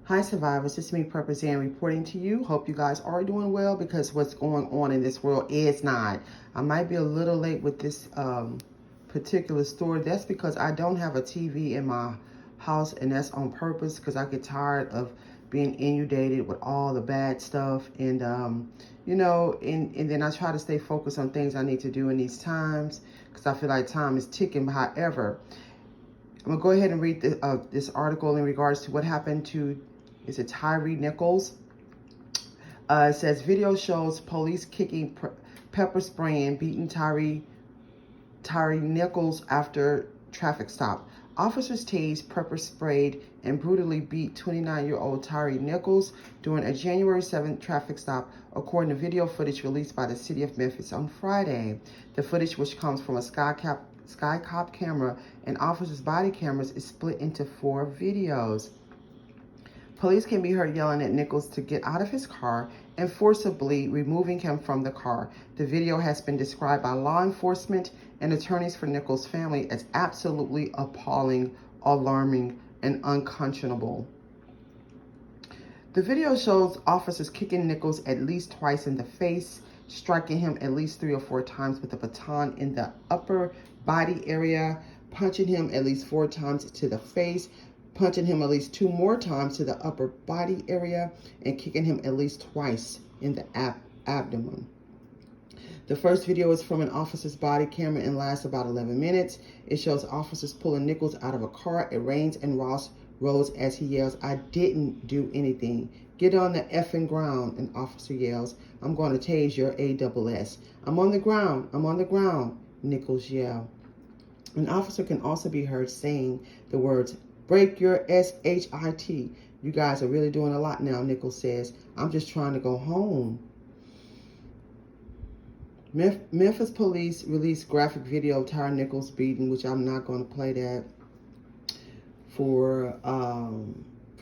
Hi survivors, it's me Purpose Ann reporting to you. Hope you guys are doing well because what's going on in this world is not. I might be a little late with this particular story. That's because I don't have a TV in my house, and that's on purpose because I get tired of being inundated with all the bad stuff, and and then I try to stay focused on things I need to do in these times because I feel like time is ticking. However, I'm gonna go ahead and read this article in regards to what happened to, is it Tyre Nichols? It says video shows police kicking pepper spraying, beating Tyre Nichols after traffic stop. Officers tased, pepper sprayed, and brutally beat 29-year-old Tyre Nichols during a January 7th traffic stop, according to video footage released by the city of Memphis on Friday. The footage, which comes from a Skycop camera and officers' body cameras, is split into 4 videos. Police can be heard yelling at Nichols to get out of his car and forcibly removing him from the car. The video has been described by law enforcement and attorneys for Nichols' family as absolutely appalling, alarming, and unconscionable. The video shows officers kicking Nichols at least twice in the face, striking him at least 3 or 4 times with a baton in the upper body area, punching him at least 4 times to the face, punching him at least 2 more times to the upper body area, and kicking him at least twice in the abdomen. The first video is from an officer's body camera and lasts about 11 minutes. It shows officers pulling Nichols out of a car. It rains and Ross rolls as he yells, "I didn't do anything. Get on the effing ground," an officer yells. "I'm going to tase your ASS. I'm on the ground. I'm on the ground," Nichols yelled. An officer can also be heard saying the words, "Break your SHIT. You guys are really doing a lot now," Nichols says. "I'm just trying to go home." Memphis police released graphic video of Tyre Nichols beaten, which I'm not going to play that for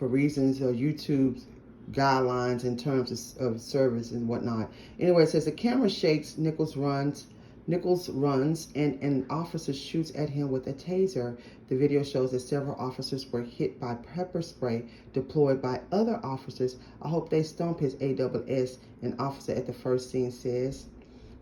reasons of YouTube's guidelines in terms of service and whatnot. Anyway, it says the camera shakes, Nichols runs, and an officer shoots at him with a taser. The video shows that several officers were hit by pepper spray deployed by other officers. "I hope they stomp his ASS," an officer at the first scene says.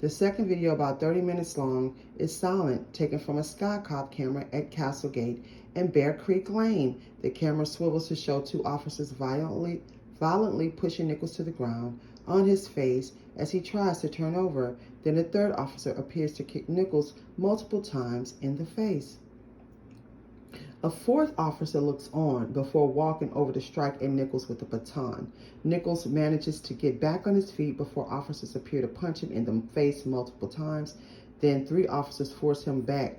The second video, about 30 minutes long, is silent, taken from a Skycop camera at Castlegate and Bear Creek Lane. The camera swivels to show 2 officers violently pushing Nichols to the ground on his face as he tries to turn over. Then a third officer appears to kick Nichols multiple times in the face. A fourth officer looks on before walking over to strike at Nichols with a baton. Nichols manages to get back on his feet before officers appear to punch him in the face multiple times. Then 3 officers force him back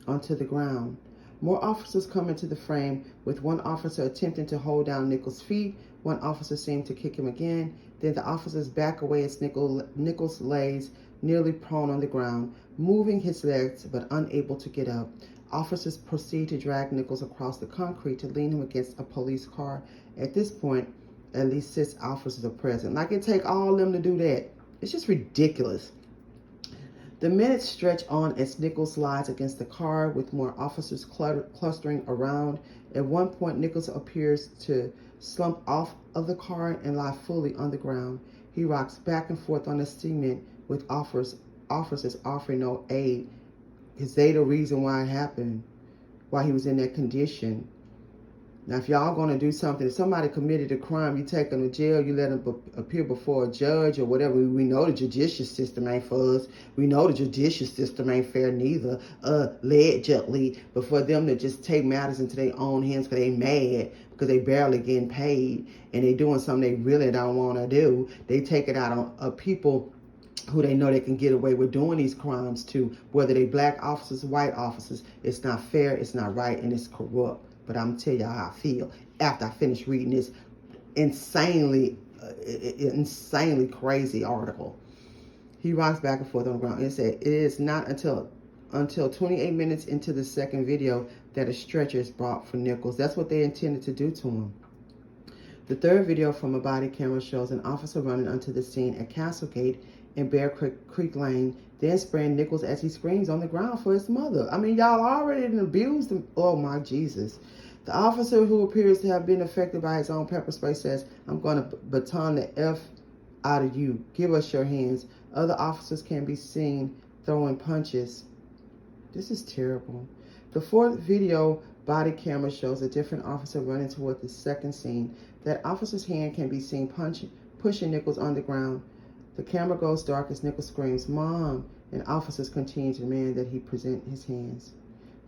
onto the ground. More officers come into the frame, with 1 officer attempting to hold down Nichols' feet. 1 officer seemed to kick him again. Then the officers back away as Nichols lays nearly prone on the ground, moving his legs but unable to get up. Officers proceed to drag Nichols across the concrete to lean him against a police car. At this point, at least 6 officers are present. Like it take all of them to do that. It's just ridiculous. The minutes stretch on as Nichols lies against the car, with more officers clustering around. At one point, Nichols appears to slump off of the car and lie fully on the ground. He rocks back and forth on the cement, with officers offering no aid. Is they the reason why it happened, why he was in that condition? Now, if y'all going to do something, if somebody committed a crime, you take them to jail, you let them appear before a judge or whatever. We know the judicial system ain't for us. We know the judicial system ain't fair neither, allegedly. But for them to just take matters into their own hands because they mad, because they barely getting paid, and they doing something they really don't want to do, they take it out on people who they know they can get away with doing these crimes to, whether they black officers, white officers. It's not fair, it's not right, and it's corrupt. But I'm going to tell y'all how I feel after I finish reading this insanely crazy article. He rocks back and forth on the ground. It said it is not until 28 minutes into the second video that a stretcher is brought for Nichols. That's what they intended to do to him. The third video from a body camera shows an officer running onto the scene at Castlegate in Bear Creek Lane, then spraying Nichols as he screams on the ground for his mother. I mean, y'all already abused him. Oh, my Jesus. The officer, who appears to have been affected by his own pepper spray, says, "I'm going to baton the F out of you. Give us your hands." Other officers can be seen throwing punches. This is terrible. The fourth video body camera shows a different officer running toward the second scene. That officer's hand can be seen pushing Nichols on the ground. The camera goes dark as Nichols screams, "Mom!" and officers continue to demand that he present his hands.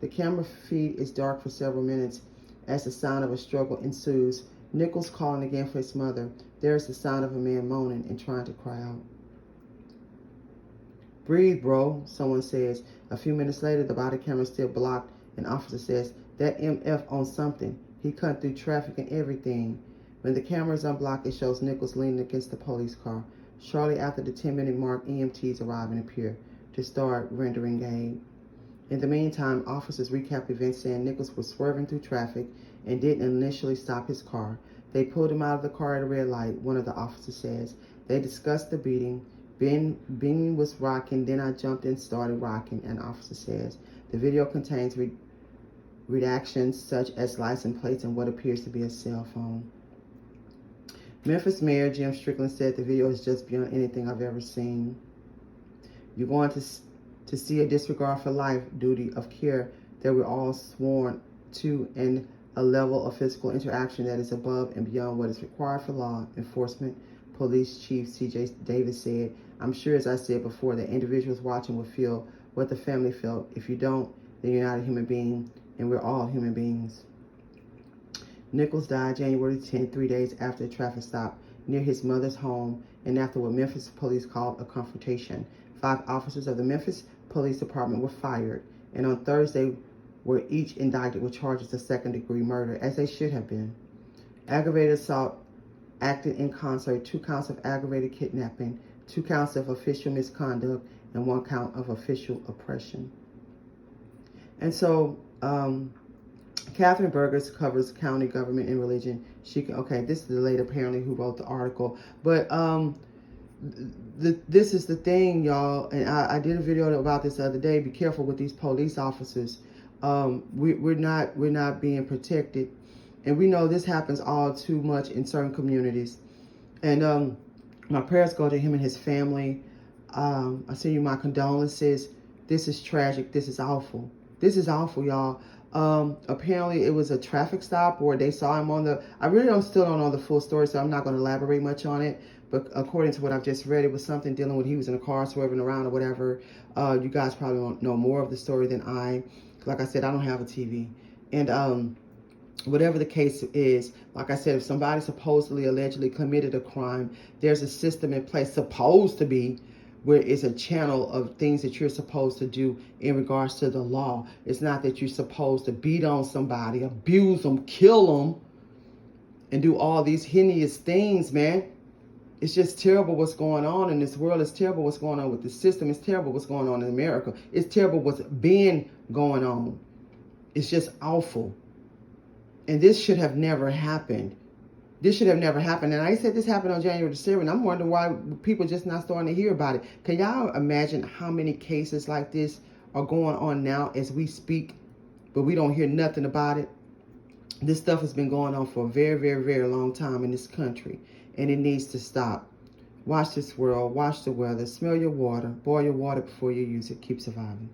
The camera feed is dark for several minutes as the sound of a struggle ensues. Nichols calling again for his mother. There is the sound of a man moaning and trying to cry out. "Breathe, bro," someone says. A few minutes later, the body camera is still blocked. An officer says, "That MF on something. He cut through traffic and everything." When the camera is unblocked, it shows Nichols leaning against the police car. Shortly after the 10-minute mark, EMTs arrive and appear to start rendering aid. In the meantime, officers recap events saying Nichols was swerving through traffic and didn't initially stop his car. They pulled him out of the car at a red light, one of the officers says. They discussed the beating. Ben was rocking, then I jumped and started rocking, an officer says. The video contains redactions such as license plates and what appears to be a cell phone. Memphis Mayor Jim Strickland said the video is just beyond anything I've ever seen. "You're going to see a disregard for life, duty of care that we're all sworn to, and a level of physical interaction that is above and beyond what is required for law enforcement," Police Chief C.J. Davis said. "I'm sure, as I said before, that individuals watching will feel what the family felt. If you don't, then you're not a human being, and we're all human beings." Nichols died January 10, 3 days after a traffic stop near his mother's home and after what Memphis police called a confrontation. 5 officers of the Memphis Police Department were fired, and on Thursday were each indicted with charges of second-degree murder, as they should have been. Aggravated assault acted in concert, 2 counts of aggravated kidnapping, 2 counts of official misconduct, and 1 count of official oppression. And so, Catherine Burgess covers county government and religion. This is the lady apparently who wrote the article. But this is the thing, y'all, and I did a video about this the other day. Be careful with these police officers. We're not being protected, and we know this happens all too much in certain communities. And my prayers go to him and his family. I send you my condolences. This is tragic. This is awful. This is awful, y'all. Apparently it was a traffic stop, or they saw him on the, I really still don't know the full story, so I'm not going to elaborate much on it. But according to what I've just read, it was something dealing with, he was in a car swerving around or whatever. You guys probably won't know more of the story than I. Like I said, I don't have a TV. And whatever the case is, like I said, if somebody supposedly, allegedly committed a crime, there's a system in place, supposed to be, where it's a channel of things that you're supposed to do in regards to the law. It's not that you're supposed to beat on somebody, abuse them, kill them, and do all these heinous things, man. It's just terrible what's going on in this world. It's terrible what's going on with the system. It's terrible what's going on in America. It's terrible what's been going on. It's just awful. And this should have never happened. This should have never happened. And I said this happened on January 7th. I'm wondering why people are just not starting to hear about it. Can y'all imagine how many cases like this are going on now as we speak, but we don't hear nothing about it? This stuff has been going on for a very, very, very long time in this country, and it needs to stop. Watch this world. Watch the weather. Smell your water. Boil your water before you use it. Keep surviving.